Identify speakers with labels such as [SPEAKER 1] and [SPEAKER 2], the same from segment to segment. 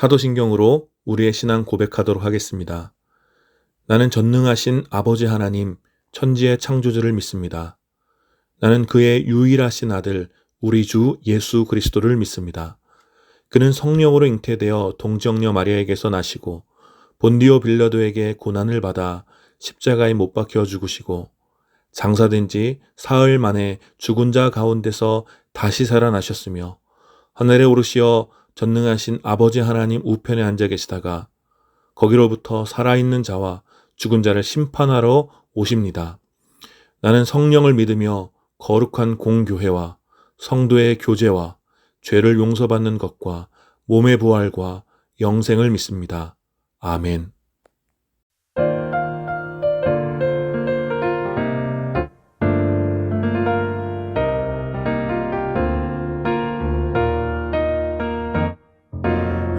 [SPEAKER 1] 사도신경으로 우리의 신앙 고백하도록 하겠습니다. 나는 전능하신 아버지 하나님, 천지의 창조주를 믿습니다. 나는 그의 유일하신 아들, 우리 주 예수 그리스도를 믿습니다. 그는 성령으로 잉태되어 동정녀 마리아에게서 나시고 본디오 빌라도에게 고난을 받아 십자가에 못 박혀 죽으시고 장사된 지 사흘 만에 죽은 자 가운데서 다시 살아나셨으며 하늘에 오르시어 전능하신 아버지 하나님 우편에 앉아 계시다가 거기로부터 살아있는 자와 죽은 자를 심판하러 오십니다. 나는 성령을 믿으며 거룩한 공교회와 성도의 교제와 죄를 용서받는 것과 몸의 부활과 영생을 믿습니다. 아멘.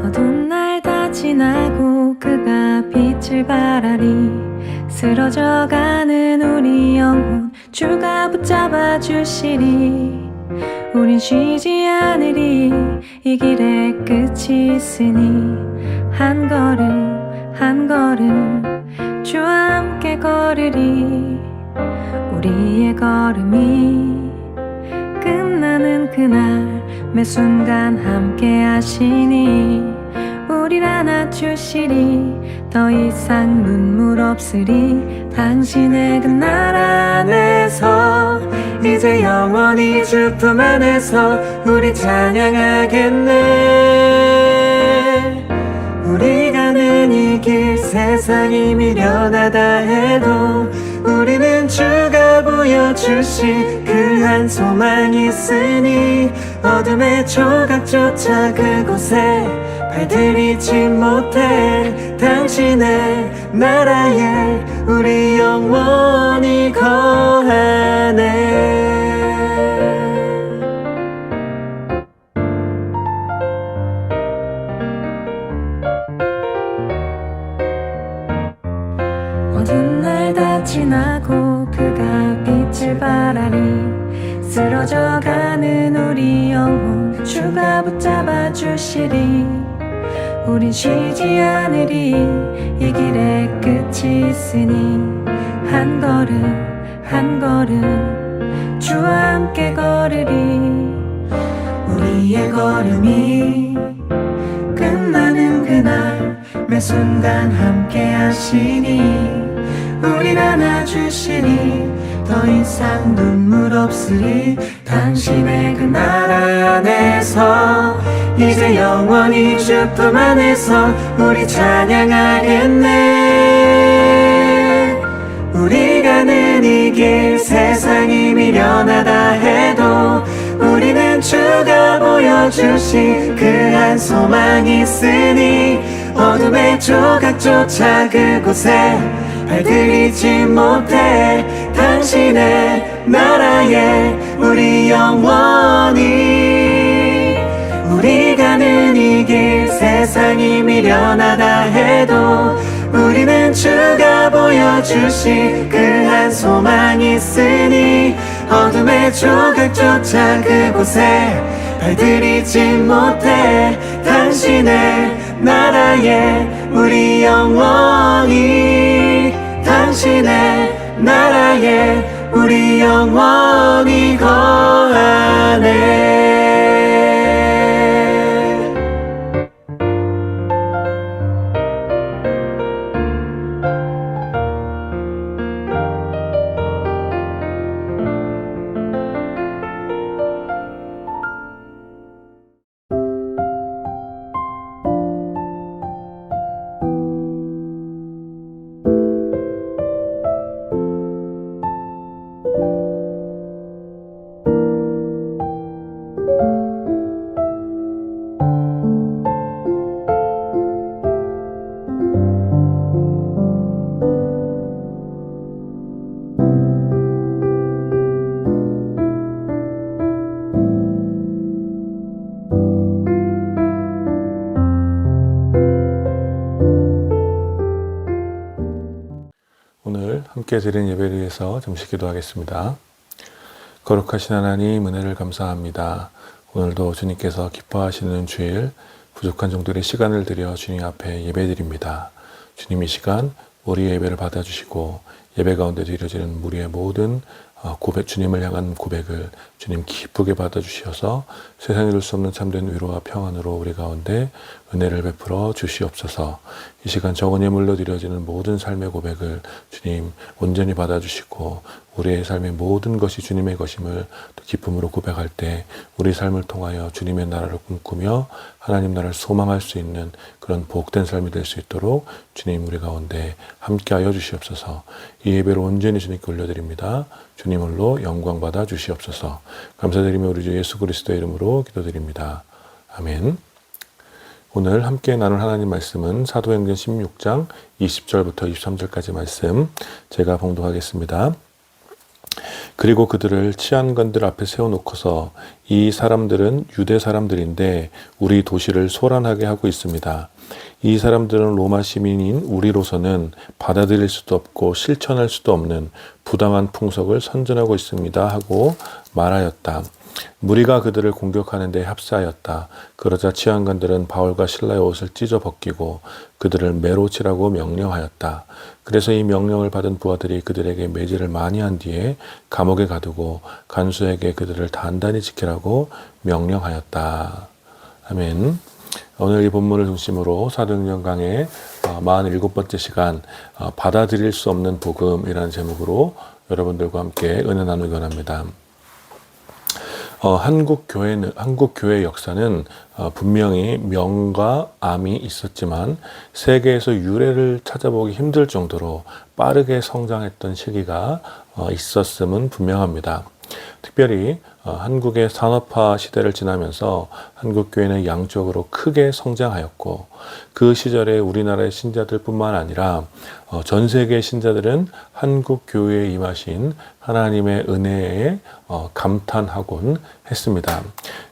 [SPEAKER 2] 어두운 날 다 지나고 그가 빛을 발하리 쓰러져가는 우리 영혼 주가 붙잡아 주시리 우린 쉬지 않으리 이 길에 끝이 있으니 한 걸음 한 걸음 주와 함께 걸으리 우리의 걸음이 끝나는 그날 매 순간 함께 하시니 우릴 안아주시리 더 이상 눈물 없으리 당신의 그 나라 안에서 이제 영원히 주 품 안에서 우리 찬양하겠네 우리 가는 이 길 세상이 미련하다 해도 우리는 주가 보여주신 그 한 소망이 있으니 어둠의 조각조차 그곳에 발들이지 못해 당신의 나라에 우리 영원히 거하네 어두운 날 다 지나고 그가 빛을 발하리 쓰러져가는 우리 영혼 주가 붙잡아 주시리 우린 쉬지 않으리 이 길에 끝이 있으니 한 걸음 한 걸음 주와 함께 걸으리 우리의 걸음이 끝나는 그날 매 순간 함께 하시니 우릴 안아주시니 더 이상 눈물 없으리 당신의 그 나라 안에서 이제 영원히 주 품 안에서 우리 찬양하겠네 우리 가는 이 길 세상이 미련하다 해도 우리는 주가 보여주신 그 한 소망이 있으니 어둠의 조각조차 그곳에 발들이지 못해 당신의 나라에 우리 영원히 우리 가는 이 길 세상이 미련하다 해도 우리는 주가 보여주신 그 한 소망이 있으니 어둠의 조각조차 그곳에 발들이지 못해 당신의 나라에 우리 영원히 당신의 나라에 우리 영원히 거하네
[SPEAKER 1] 오늘 함께 드린 예배를 위해서 잠시 기도하겠습니다. 거룩하신 하나님 은혜를 감사합니다. 오늘도 주님께서 기뻐하시는 주일 부족한 종들의 시간을 들여 주님 앞에 예배드립니다. 주님 이 시간 우리의 예배를 받아주시고 예배 가운데 드려지는 우리의 모든 고백, 주님을 향한 고백을 주님 기쁘게 받아주시어서 세상에 둘 수 없는 참된 위로와 평안으로 우리 가운데 은혜를 베풀어 주시옵소서. 이 시간 정원 예물로 드려지는 모든 삶의 고백을 주님 온전히 받아주시고 우리의 삶의 모든 것이 주님의 것임을 또 기쁨으로 고백할 때 우리 삶을 통하여 주님의 나라를 꿈꾸며 하나님 나라를 소망할 수 있는 그런 복된 삶이 될 수 있도록 주님 우리 가운데 함께하여 주시옵소서. 이 예배를 온전히 주님께 올려드립니다. 주님 홀로 영광 받아 주시옵소서. 감사드리며 우리 주 예수 그리스도의 이름으로 기도드립니다. 아멘. 오늘 함께 나눌 하나님 말씀은 사도행전 16장 20절부터 23절까지 말씀 제가 봉독하겠습니다. 그리고 그들을 치안관들 앞에 세워놓고서 이 사람들은 유대 사람들인데 우리 도시를 소란하게 하고 있습니다. 이 사람들은 로마 시민인 우리로서는 받아들일 수도 없고 실천할 수도 없는 부당한 풍속을 선전하고 있습니다 하고 말하였다. 무리가 그들을 공격하는 데 합사하였다. 그러자 치안관들은 바울과 실라의 옷을 찢어 벗기고 그들을 매로 치라고 명령하였다. 그래서 이 명령을 받은 부하들이 그들에게 매질을 많이 한 뒤에 감옥에 가두고 간수에게 그들을 단단히 지키라고 명령하였다. 아멘. 오늘 이 본문을 중심으로 사도행전 강의 47번째 시간 받아들일 수 없는 복음이라는 제목으로 여러분들과 함께 은혜 나누기 원합니다. 한국 교회 역사는 분명히 명과 암이 있었지만 세계에서 유례를 찾아보기 힘들 정도로 빠르게 성장했던 시기가 있었음은 분명합니다. 특별히 한국의 산업화 시대를 지나면서 한국 교회는 양적으로 크게 성장하였고 그 시절에 우리나라의 신자들뿐만 아니라 전 세계 신자들은 한국 교회에 임하신 하나님의 은혜에 감탄하곤 했습니다.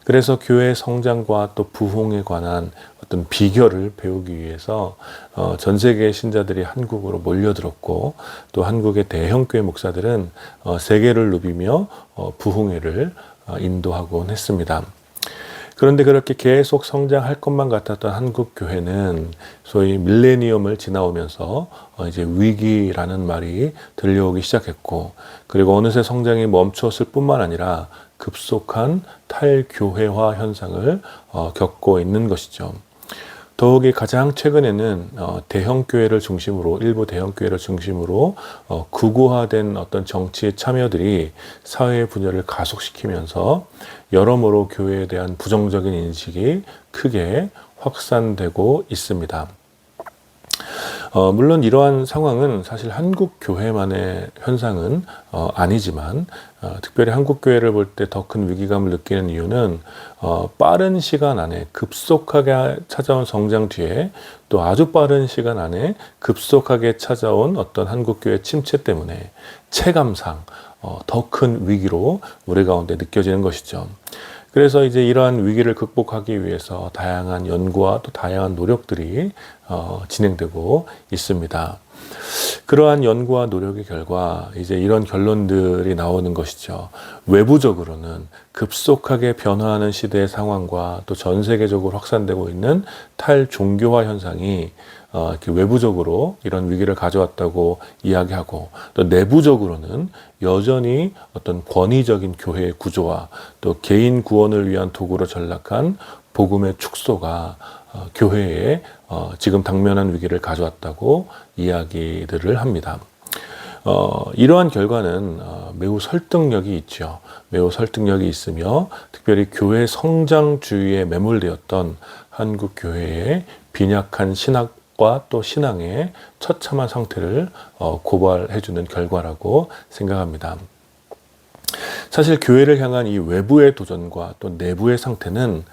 [SPEAKER 1] 그래서 교회의 성장과 또 부흥에 관한 어떤 비결을 배우기 위해서 전 세계의 신자들이 한국으로 몰려들었고 또 한국의 대형교회 목사들은 세계를 누비며 부흥회를 인도하곤 했습니다. 그런데 그렇게 계속 성장할 것만 같았던 한국 교회는 소위 밀레니엄을 지나오면서 이제 위기라는 말이 들려오기 시작했고 그리고 어느새 성장이 멈추었을 뿐만 아니라 급속한 탈교회화 현상을 겪고 있는 것이죠. 더욱이 가장 최근에는 대형교회를 중심으로 일부 대형교회를 중심으로 극우화된 어떤 정치 참여들이 사회의 분열을 가속시키면서 여러모로 교회에 대한 부정적인 인식이 크게 확산되고 있습니다. 물론 이러한 상황은 사실 한국 교회만의 현상은 아니지만 특별히 한국 교회를 볼 때 더 큰 위기감을 느끼는 이유는 빠른 시간 안에 급속하게 찾아온 성장 뒤에 또 아주 빠른 시간 안에 급속하게 찾아온 어떤 한국 교회 침체 때문에 체감상 더 큰 위기로 우리 가운데 느껴지는 것이죠. 그래서 이제 이러한 위기를 극복하기 위해서 다양한 연구와 또 다양한 노력들이 진행되고 있습니다. 그러한 연구와 노력의 결과 이제 이런 결론들이 나오는 것이죠. 외부적으로는 급속하게 변화하는 시대의 상황과 또 전 세계적으로 확산되고 있는 탈종교화 현상이 이렇게 외부적으로 이런 위기를 가져왔다고 이야기하고 또 내부적으로는 여전히 어떤 권위적인 교회의 구조와 또 개인 구원을 위한 도구로 전락한 복음의 축소가 교회에 지금 당면한 위기를 가져왔다고 이야기들을 합니다. 이러한 결과는 매우 설득력이 있죠. 매우 설득력이 있으며 특별히 교회 성장주의에 매몰되었던 한국 교회의 빈약한 신학과 또 신앙의 처참한 상태를 고발해주는 결과라고 생각합니다. 사실 교회를 향한 이 외부의 도전과 또 내부의 상태는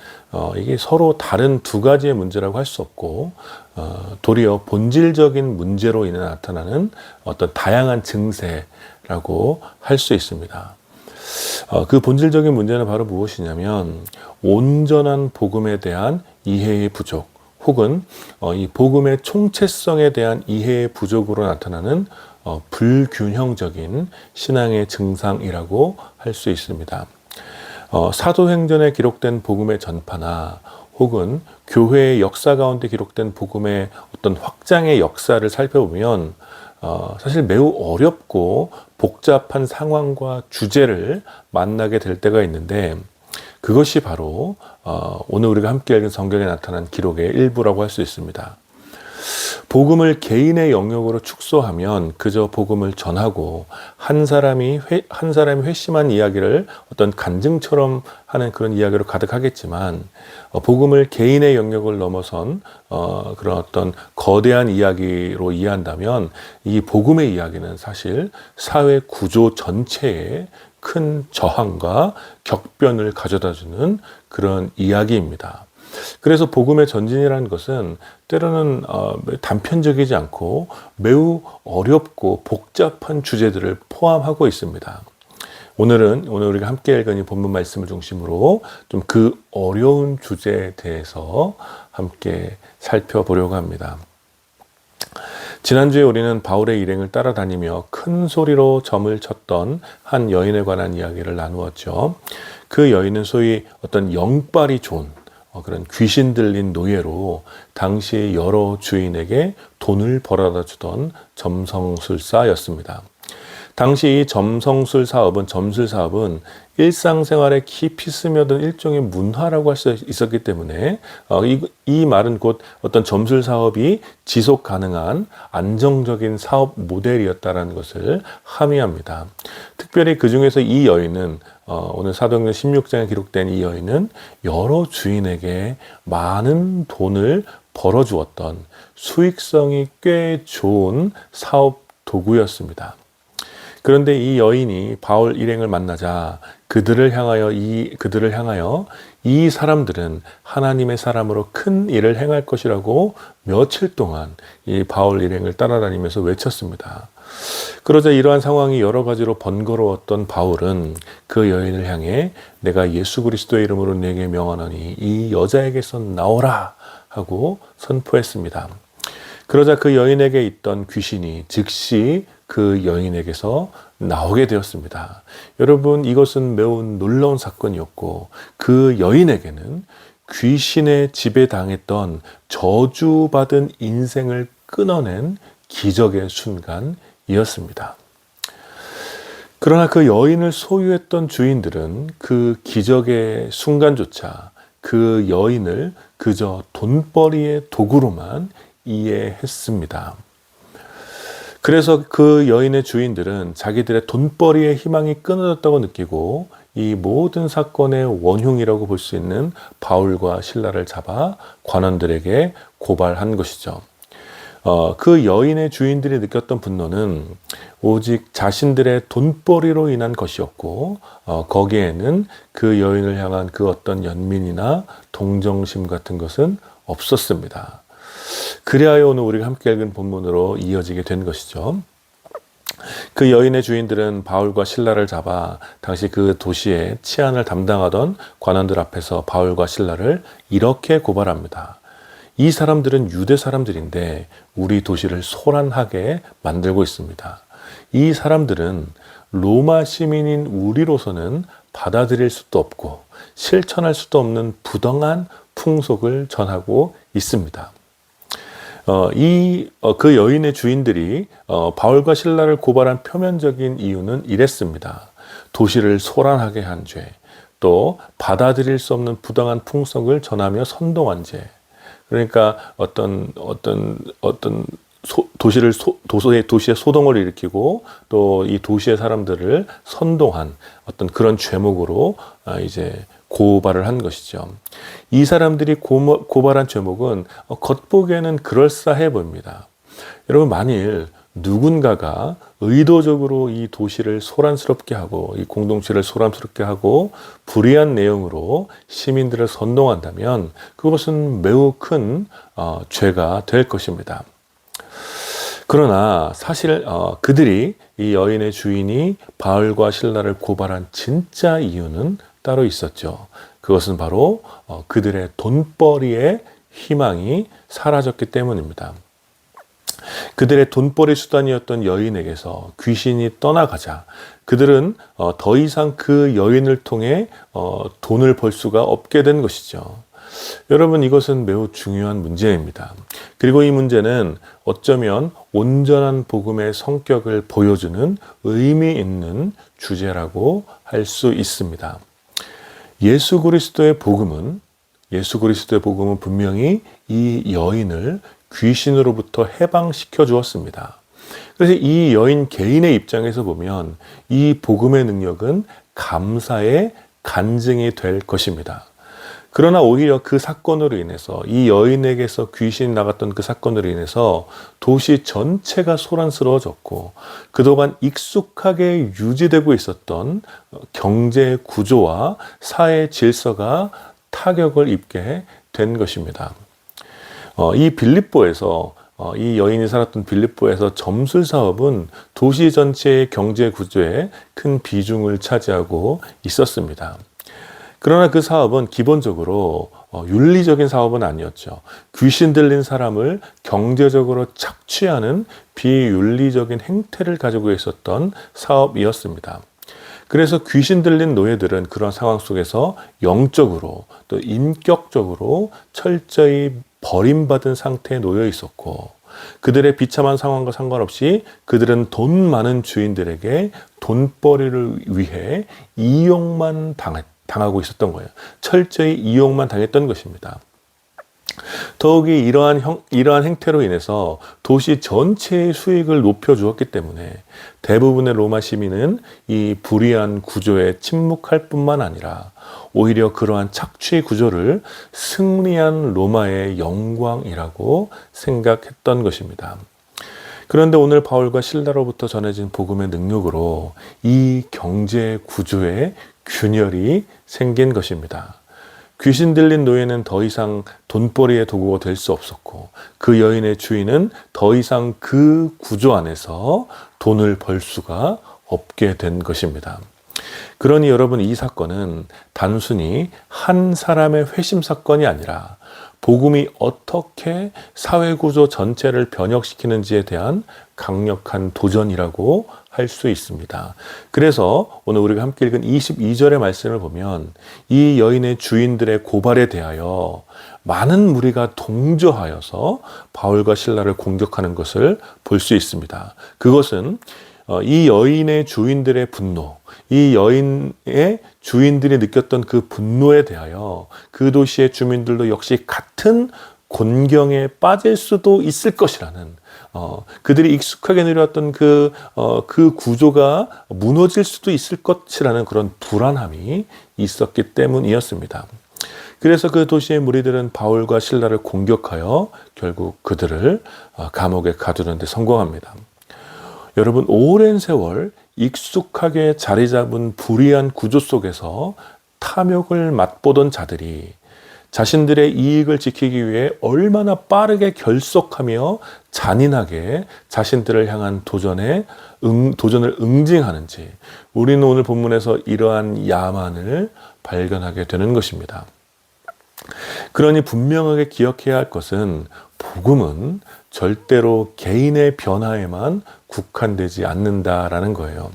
[SPEAKER 1] 이게 서로 다른 두 가지의 문제라고 할 수 없고 도리어 본질적인 문제로 인해 나타나는 어떤 다양한 증세라고 할 수 있습니다. 그 본질적인 문제는 바로 무엇이냐면 온전한 복음에 대한 이해의 부족 혹은 이 복음의 총체성에 대한 이해의 부족으로 나타나는 불균형적인 신앙의 증상이라고 할 수 있습니다. 사도행전에 기록된 복음의 전파나 혹은 교회의 역사 가운데 기록된 복음의 어떤 확장의 역사를 살펴보면 사실 매우 어렵고 복잡한 상황과 주제를 만나게 될 때가 있는데, 그것이 바로 오늘 우리가 함께 읽은 성경에 나타난 기록의 일부라고 할 수 있습니다. 복음을 개인의 영역으로 축소하면 그저 복음을 전하고 한 사람이 회심한 이야기를 어떤 간증처럼 하는 그런 이야기로 가득하겠지만, 복음을 개인의 영역을 넘어선 그런 어떤 거대한 이야기로 이해한다면 이 복음의 이야기는 사실 사회 구조 전체에 큰 저항과 격변을 가져다주는 그런 이야기입니다. 그래서 복음의 전진이라는 것은 때로는 단편적이지 않고 매우 어렵고 복잡한 주제들을 포함하고 있습니다. 오늘 우리가 함께 읽은 이 본문 말씀을 중심으로 좀 그 어려운 주제에 대해서 함께 살펴보려고 합니다. 지난주에 우리는 바울의 일행을 따라다니며 큰 소리로 점을 쳤던 한 여인에 관한 이야기를 나누었죠. 그 여인은 소위 어떤 영빨이 좋은 그런 귀신 들린 노예로 당시 여러 주인에게 돈을 벌어다 주던 점성술사였습니다. 당시 이 점술 사업은 일상생활에 깊이 스며든 일종의 문화라고 할 수 있었기 때문에 이 말은 곧 어떤 점술 사업이 지속 가능한 안정적인 사업 모델이었다는 것을 함의합니다. 특별히 그 중에서 이 여인은 오늘 사도행전 16장에 기록된 이 여인은 여러 주인에게 많은 돈을 벌어주었던 수익성이 꽤 좋은 사업 도구였습니다. 그런데 이 여인이 바울 일행을 만나자 그들을 향하여 이 사람들은 하나님의 사람으로 큰 일을 행할 것이라고 며칠 동안 이 바울 일행을 따라다니면서 외쳤습니다. 그러자 이러한 상황이 여러 가지로 번거로웠던 바울은 그 여인을 향해 내가 예수 그리스도의 이름으로 내게 명하노니 이 여자에게서 나오라 하고 선포했습니다. 그러자 그 여인에게 있던 귀신이 즉시 그 여인에게서 나오게 되었습니다. 여러분, 이것은 매우 놀라운 사건이었고 그 여인에게는 귀신의 지배당했던 저주받은 인생을 끊어낸 기적의 순간이었습니다. 그러나 그 여인을 소유했던 주인들은 그 기적의 순간조차 그 여인을 그저 돈벌이의 도구로만 이해했습니다. 그래서 그 여인의 주인들은 자기들의 돈벌이의 희망이 끊어졌다고 느끼고 이 모든 사건의 원흉이라고 볼 수 있는 바울과 실라를 잡아 관원들에게 고발한 것이죠. 그 여인의 주인들이 느꼈던 분노는 오직 자신들의 돈벌이로 인한 것이었고 거기에는 그 여인을 향한 그 어떤 연민이나 동정심 같은 것은 없었습니다. 그리하여 오늘 우리가 함께 읽은 본문으로 이어지게 된 것이죠. 그 여인의 주인들은 바울과 실라를 잡아 당시 그 도시의 치안을 담당하던 관원들 앞에서 바울과 실라를 이렇게 고발합니다. 이 사람들은 유대 사람들인데 우리 도시를 소란하게 만들고 있습니다. 이 사람들은 로마 시민인 우리로서는 받아들일 수도 없고 실천할 수도 없는 부당한 풍속을 전하고 있습니다. 그 여인의 주인들이 바울과 실라를 고발한 표면적인 이유는 이랬습니다. 도시를 소란하게 한 죄, 또 받아들일 수 없는 부당한 풍속을 전하며 선동한 죄. 그러니까 도시의 소동을 일으키고 또 이 도시의 사람들을 선동한 어떤 그런 죄목으로 이제 고발을 한 것이죠. 이 사람들이 고발한 죄목은 겉보기에는 그럴싸해 보입니다. 여러분, 만일 누군가가 의도적으로 이 도시를 소란스럽게 하고 이 공동체를 소란스럽게 하고 불의한 내용으로 시민들을 선동한다면 그것은 매우 큰 죄가 될 것입니다. 그러나 사실 그들이 이 여인의 주인이 바울과 실라를 고발한 진짜 이유는 따로 있었죠. 그것은 바로 그들의 돈벌이의 희망이 사라졌기 때문입니다. 그들의 돈벌이 수단이었던 여인에게서 귀신이 떠나가자 그들은 더 이상 그 여인을 통해 돈을 벌 수가 없게 된 것이죠. 여러분, 이것은 매우 중요한 문제입니다. 그리고 이 문제는 어쩌면 온전한 복음의 성격을 보여주는 의미 있는 주제라고 할 수 있습니다. 예수 그리스도의 복음은 분명히 이 여인을 귀신으로부터 해방시켜 주었습니다. 그래서 이 여인 개인의 입장에서 보면 이 복음의 능력은 감사의 간증이 될 것입니다. 그러나 오히려 그 사건으로 인해서, 이 여인에게서 귀신이 나갔던 그 사건으로 인해서 도시 전체가 소란스러워졌고, 그동안 익숙하게 유지되고 있었던 경제 구조와 사회 질서가 타격을 입게 된 것입니다. 이 여인이 살았던 빌립보에서 점술 사업은 도시 전체의 경제 구조에 큰 비중을 차지하고 있었습니다. 그러나 그 사업은 기본적으로 윤리적인 사업은 아니었죠. 귀신 들린 사람을 경제적으로 착취하는 비윤리적인 행태를 가지고 있었던 사업이었습니다. 그래서 귀신 들린 노예들은 그런 상황 속에서 영적으로 또 인격적으로 철저히 버림받은 상태에 놓여 있었고, 그들의 비참한 상황과 상관없이 그들은 돈 많은 주인들에게 돈벌이를 위해 이용만 당하고 있었던 거예요. 철저히 이용만 당했던 것입니다. 더욱이 이러한 행태로 인해서 도시 전체의 수익을 높여주었기 때문에 대부분의 로마 시민은 이 불의한 구조에 침묵할 뿐만 아니라 오히려 그러한 착취 구조를 승리한 로마의 영광이라고 생각했던 것입니다. 그런데 오늘 바울과 실라로부터 전해진 복음의 능력으로 이 경제 구조에 균열이 생긴 것입니다. 귀신 들린 노예는 더 이상 돈벌이의 도구가 될 수 없었고, 그 여인의 주인은 더 이상 그 구조 안에서 돈을 벌 수가 없게 된 것입니다. 그러니 여러분, 이 사건은 단순히 한 사람의 회심 사건이 아니라 복음이 어떻게 사회구조 전체를 변혁시키는지에 대한 강력한 도전이라고 할 수 있습니다. 그래서 오늘 우리가 함께 읽은 22절의 말씀을 보면 이 여인의 주인들의 고발에 대하여 많은 무리가 동조하여서 바울과 실라를 공격하는 것을 볼 수 있습니다. 그것은 이 여인의 주인들의 분노, 이 여인의 주인들이 느꼈던 그 분노에 대하여 그 도시의 주민들도 역시 같은 곤경에 빠질 수도 있을 것이라는, 그들이 익숙하게 누렸던 그 구조가 무너질 수도 있을 것이라는 그런 불안함이 있었기 때문이었습니다. 그래서 그 도시의 무리들은 바울과 실라를 공격하여 결국 그들을 감옥에 가두는 데 성공합니다. 여러분, 오랜 세월 익숙하게 자리 잡은 불의한 구조 속에서 탐욕을 맛보던 자들이 자신들의 이익을 지키기 위해 얼마나 빠르게 결속하며 잔인하게 자신들을 향한 도전을 응징하는지, 우리는 오늘 본문에서 이러한 야만을 발견하게 되는 것입니다. 그러니 분명하게 기억해야 할 것은 복음은 절대로 개인의 변화에만 국한되지 않는다라는 거예요.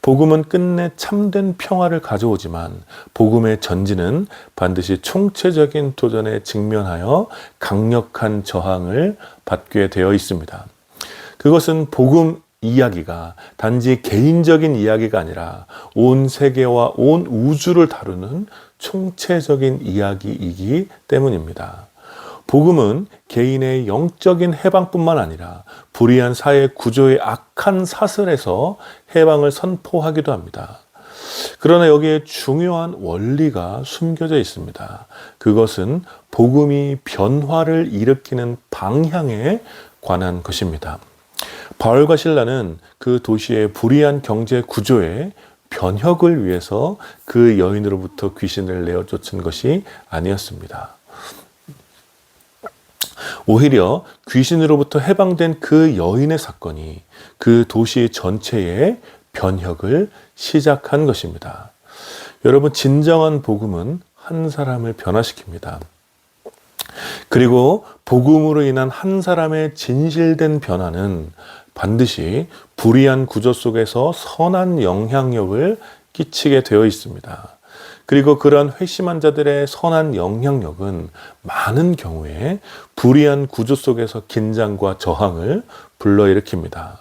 [SPEAKER 1] 복음은 끝내 참된 평화를 가져오지만 복음의 전진은 반드시 총체적인 도전에 직면하여 강력한 저항을 받게 되어 있습니다. 그것은 복음 이야기가 단지 개인적인 이야기가 아니라 온 세계와 온 우주를 다루는 총체적인 이야기이기 때문입니다. 복음은 개인의 영적인 해방뿐만 아니라 불의한 사회 구조의 악한 사슬에서 해방을 선포하기도 합니다. 그러나 여기에 중요한 원리가 숨겨져 있습니다. 그것은 복음이 변화를 일으키는 방향에 관한 것입니다. 바울과 실라는 그 도시의 불의한 경제 구조의 변혁을 위해서 그 여인으로부터 귀신을 내어 쫓은 것이 아니었습니다. 오히려 귀신으로부터 해방된 그 여인의 사건이 그 도시 전체의 변혁을 시작한 것입니다. 여러분, 진정한 복음은 한 사람을 변화시킵니다. 그리고 복음으로 인한 한 사람의 진실된 변화는 반드시 불의한 구조 속에서 선한 영향력을 끼치게 되어 있습니다. 그리고 그런 회심한 자들의 선한 영향력은 많은 경우에 불의한 구조 속에서 긴장과 저항을 불러일으킵니다.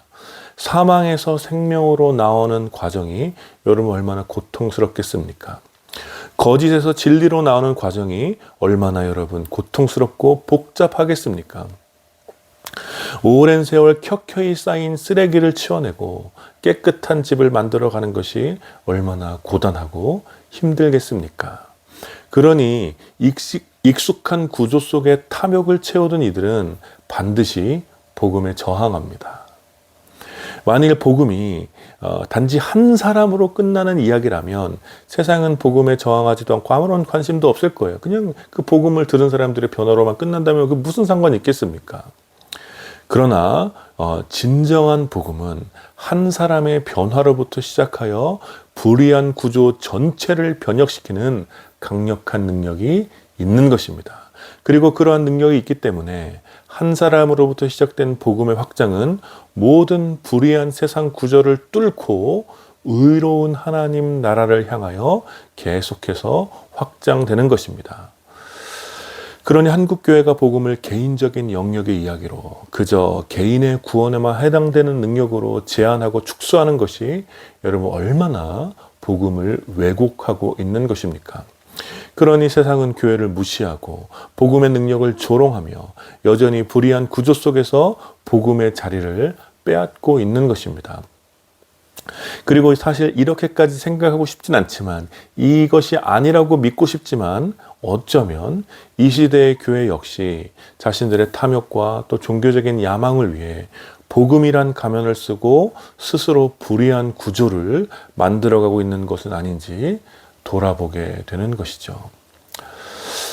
[SPEAKER 1] 사망에서 생명으로 나오는 과정이 여러분 얼마나 고통스럽겠습니까? 거짓에서 진리로 나오는 과정이 얼마나 여러분 고통스럽고 복잡하겠습니까? 오랜 세월 켜켜이 쌓인 쓰레기를 치워내고 깨끗한 집을 만들어가는 것이 얼마나 고단하고 힘들겠습니까? 그러니 익숙한 구조 속에 탐욕을 채우던 이들은 반드시 복음에 저항합니다. 만일 복음이 단지 한 사람으로 끝나는 이야기라면 세상은 복음에 저항하지도 않고 아무런 관심도 없을 거예요. 그냥 그 복음을 들은 사람들의 변화로만 끝난다면 그 무슨 상관이 있겠습니까? 그러나 진정한 복음은 한 사람의 변화로부터 시작하여 불의한 구조 전체를 변혁시키는 강력한 능력이 있는 것입니다. 그리고 그러한 능력이 있기 때문에 한 사람으로부터 시작된 복음의 확장은 모든 불의한 세상 구조를 뚫고 의로운 하나님 나라를 향하여 계속해서 확장되는 것입니다. 그러니 한국교회가 복음을 개인적인 영역의 이야기로 그저 개인의 구원에만 해당되는 능력으로 제한하고 축소하는 것이 여러분 얼마나 복음을 왜곡하고 있는 것입니까? 그러니 세상은 교회를 무시하고 복음의 능력을 조롱하며 여전히 불의한 구조 속에서 복음의 자리를 빼앗고 있는 것입니다. 그리고 사실 이렇게까지 생각하고 싶진 않지만 이것이 아니라고 믿고 싶지만 어쩌면 이 시대의 교회 역시 자신들의 탐욕과 또 종교적인 야망을 위해 복음이란 가면을 쓰고 스스로 불의한 구조를 만들어가고 있는 것은 아닌지 돌아보게 되는 것이죠.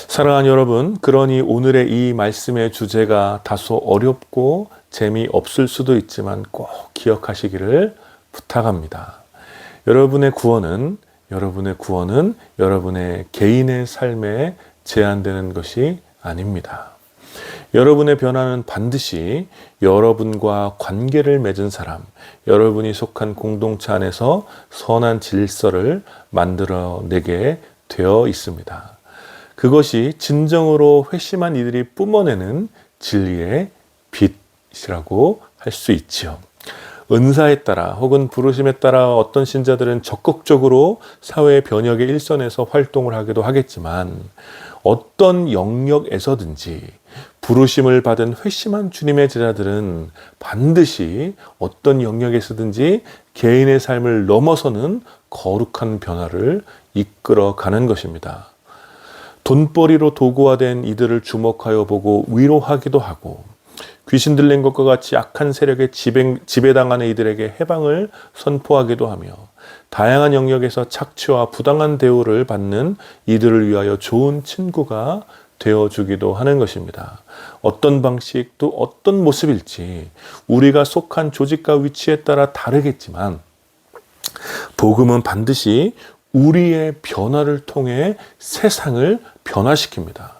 [SPEAKER 1] 사랑하는 여러분, 그러니 오늘의 이 말씀의 주제가 다소 어렵고 재미없을 수도 있지만 꼭 기억하시기를 부탁합니다. 여러분의 구원은 여러분의 개인의 삶에 제한되는 것이 아닙니다. 여러분의 변화는 반드시 여러분과 관계를 맺은 사람, 여러분이 속한 공동체 안에서 선한 질서를 만들어내게 되어 있습니다. 그것이 진정으로 회심한 이들이 뿜어내는 진리의 빛이라고 할 수 있지요. 은사에 따라 혹은 부르심에 따라 어떤 신자들은 적극적으로 사회 변혁의 일선에서 활동을 하기도 하겠지만 어떤 영역에서든지 부르심을 받은 회심한 주님의 제자들은 반드시 어떤 영역에서든지 개인의 삶을 넘어서는 거룩한 변화를 이끌어가는 것입니다. 돈벌이로 도구화된 이들을 주목하여 보고 위로하기도 하고 귀신 들린 것과 같이 악한 세력에 지배당하는 이들에게 해방을 선포하기도 하며 다양한 영역에서 착취와 부당한 대우를 받는 이들을 위하여 좋은 친구가 되어주기도 하는 것입니다. 어떤 방식 또 어떤 모습일지 우리가 속한 조직과 위치에 따라 다르겠지만 복음은 반드시 우리의 변화를 통해 세상을 변화시킵니다.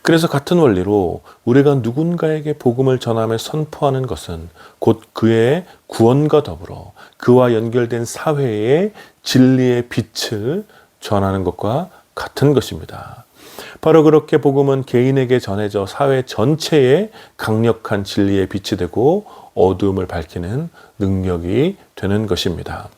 [SPEAKER 1] 그래서 같은 원리로 우리가 누군가에게 복음을 전하며 선포하는 것은 곧 그의 구원과 더불어 그와 연결된 사회의 진리의 빛을 전하는 것과 같은 것입니다. 바로 그렇게 복음은 개인에게 전해져 사회 전체에 강력한 진리의 빛이 되고 어두움을 밝히는 능력이 되는 것입니다.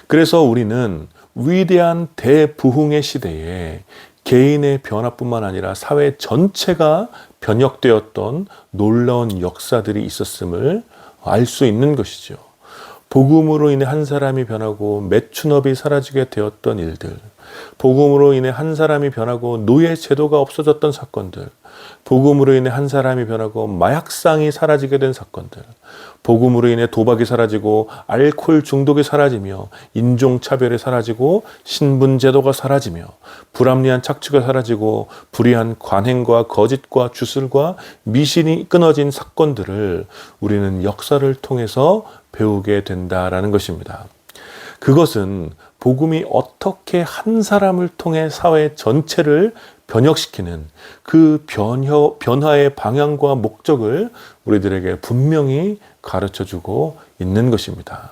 [SPEAKER 1] 그래서 우리는 위대한 대부흥의 시대에 개인의 변화뿐만 아니라 사회 전체가 변혁되었던 놀라운 역사들이 있었음을 알 수 있는 것이죠. 복음으로 인해 한 사람이 변하고 매춘업이 사라지게 되었던 일들, 복음으로 인해 한 사람이 변하고 노예 제도가 없어졌던 사건들, 복음으로 인해 한 사람이 변하고 마약상이 사라지게 된 사건들, 복음으로 인해 도박이 사라지고 알코올 중독이 사라지며 인종차별이 사라지고 신분제도가 사라지며 불합리한 착취가 사라지고 불의한 관행과 거짓과 주술과 미신이 끊어진 사건들을 우리는 역사를 통해서 배우게 된다라는 것입니다. 그것은 복음이 어떻게 한 사람을 통해 사회 전체를 변혁시키는 그 변화의 방향과 목적을 우리들에게 분명히 가르쳐주고 있는 것입니다.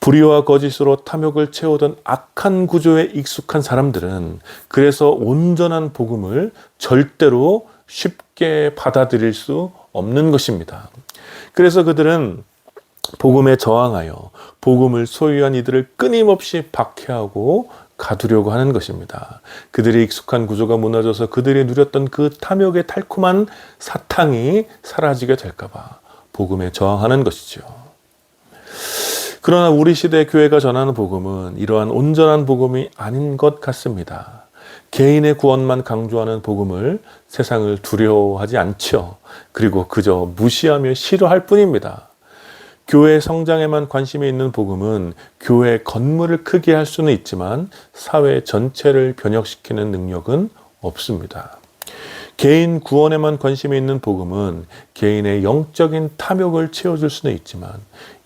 [SPEAKER 1] 불의와 거짓으로 탐욕을 채우던 악한 구조에 익숙한 사람들은 그래서 온전한 복음을 절대로 쉽게 받아들일 수 없는 것입니다. 그래서 그들은 복음에 저항하여 복음을 소유한 이들을 끊임없이 박해하고 가두려고 하는 것입니다. 그들의 익숙한 구조가 무너져서 그들이 누렸던 그 탐욕의 달콤한 사탕이 사라지게 될까봐 복음에 저항하는 것이죠. 그러나 우리 시대 교회가 전하는 복음은 이러한 온전한 복음이 아닌 것 같습니다. 개인의 구원만 강조하는 복음을 세상을 두려워하지 않죠. 그리고 그저 무시하며 싫어할 뿐입니다. 교회 성장에만 관심이 있는 복음은 교회 건물을 크게 할 수는 있지만 사회 전체를 변혁시키는 능력은 없습니다. 개인 구원에만 관심이 있는 복음은 개인의 영적인 탐욕을 채워줄 수는 있지만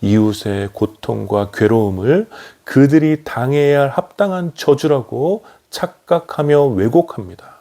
[SPEAKER 1] 이웃의 고통과 괴로움을 그들이 당해야 할 합당한 저주라고 착각하며 왜곡합니다.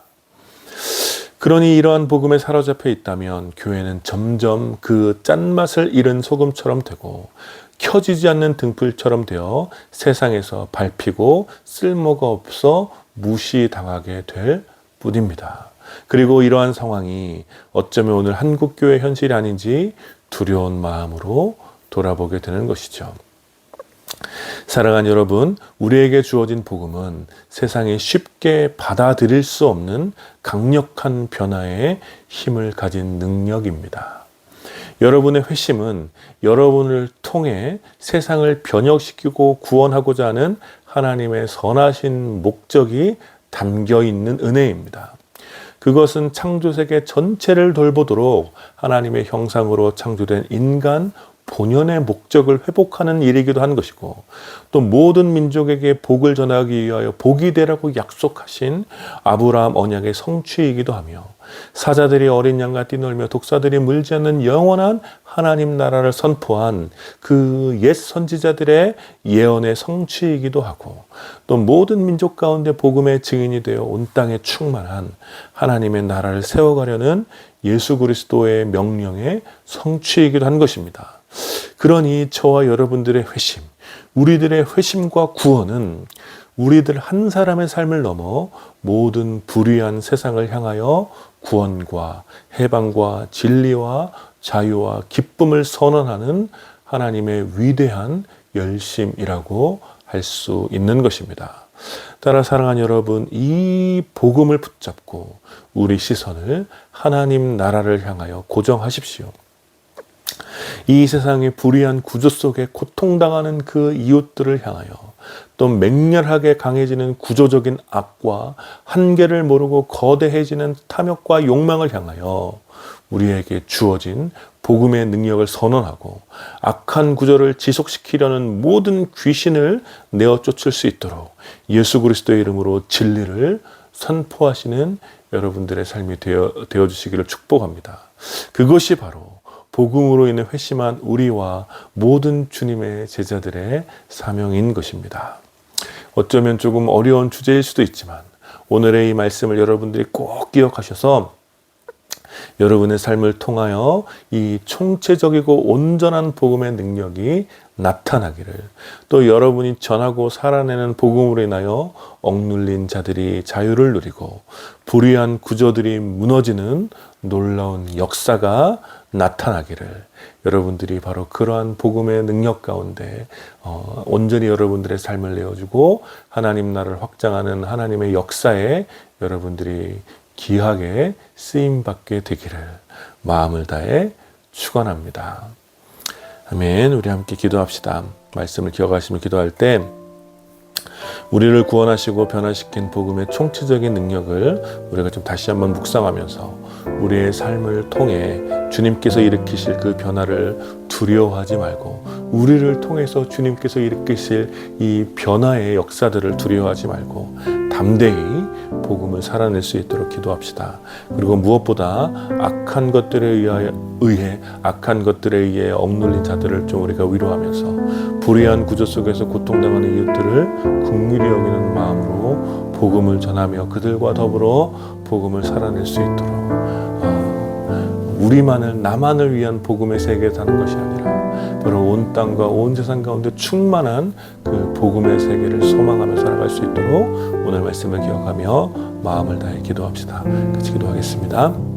[SPEAKER 1] 그러니 이러한 복음에 사로잡혀 있다면 교회는 점점 그 짠맛을 잃은 소금처럼 되고 켜지지 않는 등불처럼 되어 세상에서 밟히고 쓸모가 없어 무시당하게 될 뿐입니다. 그리고 이러한 상황이 어쩌면 오늘 한국교회 현실이 아닌지 두려운 마음으로 돌아보게 되는 것이죠. 사랑하는 여러분, 우리에게 주어진 복음은 세상에 쉽게 받아들일 수 없는 강력한 변화의 힘을 가진 능력입니다. 여러분의 회심은 여러분을 통해 세상을 변혁시키고 구원하고자 하는 하나님의 선하신 목적이 담겨 있는 은혜입니다. 그것은 창조세계 전체를 돌보도록 하나님의 형상으로 창조된 인간 본연의 목적을 회복하는 일이기도 한 것이고 또 모든 민족에게 복을 전하기 위하여 복이 되라고 약속하신 아브라함 언약의 성취이기도 하며 사자들이 어린 양과 뛰놀며 독사들이 물지 않는 영원한 하나님 나라를 선포한 그 옛 선지자들의 예언의 성취이기도 하고 또 모든 민족 가운데 복음의 증인이 되어 온 땅에 충만한 하나님의 나라를 세워가려는 예수 그리스도의 명령의 성취이기도 한 것입니다. 그러니 저와 여러분들의 회심, 우리들의 회심과 구원은 우리들 한 사람의 삶을 넘어 모든 불의한 세상을 향하여 구원과 해방과 진리와 자유와 기쁨을 선언하는 하나님의 위대한 열심이라고 할 수 있는 것입니다. 따라 사랑하는 여러분, 이 복음을 붙잡고 우리 시선을 하나님 나라를 향하여 고정하십시오. 이 세상의 불의한 구조 속에 고통당하는 그 이웃들을 향하여 또 맹렬하게 강해지는 구조적인 악과 한계를 모르고 거대해지는 탐욕과 욕망을 향하여 우리에게 주어진 복음의 능력을 선언하고 악한 구조를 지속시키려는 모든 귀신을 내어 쫓을 수 있도록 예수 그리스도의 이름으로 진리를 선포하시는 여러분들의 삶이 되어주시기를 축복합니다. 그것이 바로 복음으로 인해 회심한 우리와 모든 주님의 제자들의 사명인 것입니다. 어쩌면 조금 어려운 주제일 수도 있지만 오늘의 이 말씀을 여러분들이 꼭 기억하셔서 여러분의 삶을 통하여 이 총체적이고 온전한 복음의 능력이 나타나기를 또 여러분이 전하고 살아내는 복음으로 인하여 억눌린 자들이 자유를 누리고 불의한 구조들이 무너지는 놀라운 역사가 나타나기를 여러분들이 바로 그러한 복음의 능력 가운데 온전히 여러분들의 삶을 내어주고 하나님 나라를 확장하는 하나님의 역사에 여러분들이 귀하게 쓰임받게 되기를 마음을 다해 축원합니다. 아멘. 우리 함께 기도합시다. 말씀을 기억하시며 기도할 때 우리를 구원하시고 변화시킨 복음의 총체적인 능력을 우리가 좀 다시 한번 묵상하면서 우리의 삶을 통해 주님께서 일으키실 그 변화를 두려워하지 말고 우리를 통해서 주님께서 일으키실 이 변화의 역사들을 두려워하지 말고 담대히 복음을 살아낼 수 있도록 기도합시다. 그리고 무엇보다 악한 것들에 의해 악한 것들에 의해 억눌린 자들을 좀 우리가 위로하면서 불의한 구조 속에서 고통당하는 이웃들을 긍휼히 여기는 마음으로 복음을 전하며 그들과 더불어 복음을 살아낼 수 있도록 나만을 위한 복음의 세계에 사는 것이 아니라 바로 온 땅과 온 세상 가운데 충만한 그 복음의 세계를 소망하며 살아갈 수 있도록 오늘 말씀을 기억하며 마음을 다해 기도합시다. 같이 기도하겠습니다.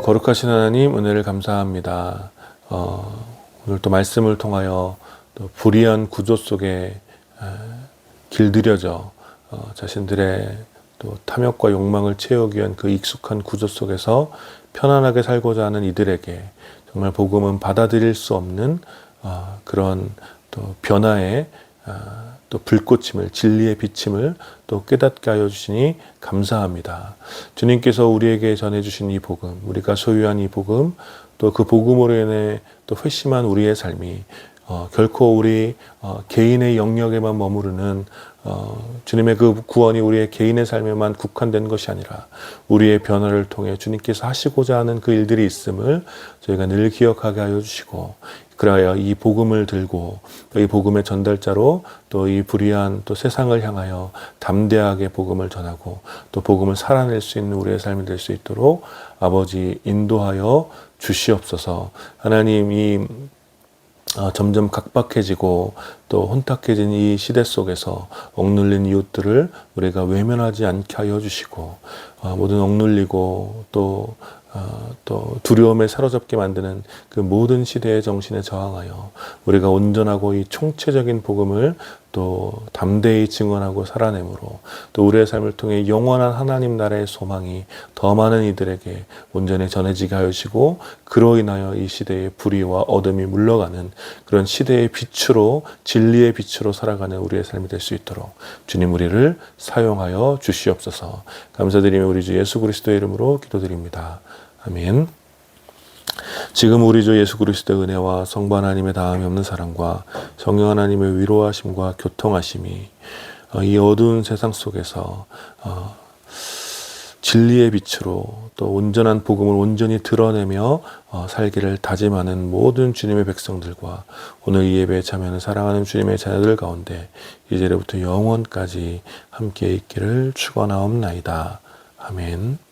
[SPEAKER 1] 거룩하신 하나님, 은혜를 감사합니다. 오늘 또 말씀을 통하여 또 불의한 구조 속에 길들여져 자신들의 또 탐욕과 욕망을 채우기 위한 그 익숙한 구조 속에서 편안하게 살고자 하는 이들에게 정말 복음은 받아들일 수 없는 그런 또 변화의 또 불꽃임을, 진리의 비침을 또 깨닫게 하여 주시니 감사합니다. 주님께서 우리에게 전해주신 이 복음, 우리가 소유한 이 복음, 또 그 복음으로 인해 또 회심한 우리의 삶이 결코 우리 개인의 영역에만 머무르는 주님의 그 구원이 우리의 개인의 삶에만 국한된 것이 아니라 우리의 변화를 통해 주님께서 하시고자 하는 그 일들이 있음을 저희가 늘 기억하게 하여 주시고, 그래야 이 복음을 들고 이 복음의 전달자로 또 이 불의한 또 세상을 향하여 담대하게 복음을 전하고 또 복음을 살아낼 수 있는 우리의 삶이 될 수 있도록 아버지 인도하여 주시옵소서. 하나님, 이 점점 각박해지고 또 혼탁해진 이 시대 속에서 억눌린 이웃들을 우리가 외면하지 않게 하여 주시고, 모든 억눌리고 또 두려움에 사로잡게 만드는 그 모든 시대의 정신에 저항하여 우리가 온전하고 이 총체적인 복음을 또 담대히 증언하고 살아내므로 또 우리의 삶을 통해 영원한 하나님 나라의 소망이 더 많은 이들에게 온전히 전해지게 하시고, 그로 인하여 이 시대의 불의와 어둠이 물러가는 그런 시대의 빛으로, 진리의 빛으로 살아가는 우리의 삶이 될 수 있도록 주님 우리를 사용하여 주시옵소서. 감사드리며 우리 주 예수 그리스도의 이름으로 기도드립니다. 아멘. 지금 우리 주 예수 그리스도의 은혜와 성부 하나님의 다함이 없는 사랑과 성령 하나님의 위로하심과 교통하심이 이 어두운 세상 속에서 진리의 빛으로 또 온전한 복음을 온전히 드러내며 살기를 다짐하는 모든 주님의 백성들과 오늘 이 예배에 참여하는 사랑하는 주님의 자녀들 가운데 이제로부터 영원까지 함께 있기를 축원하옵나이다. 아멘.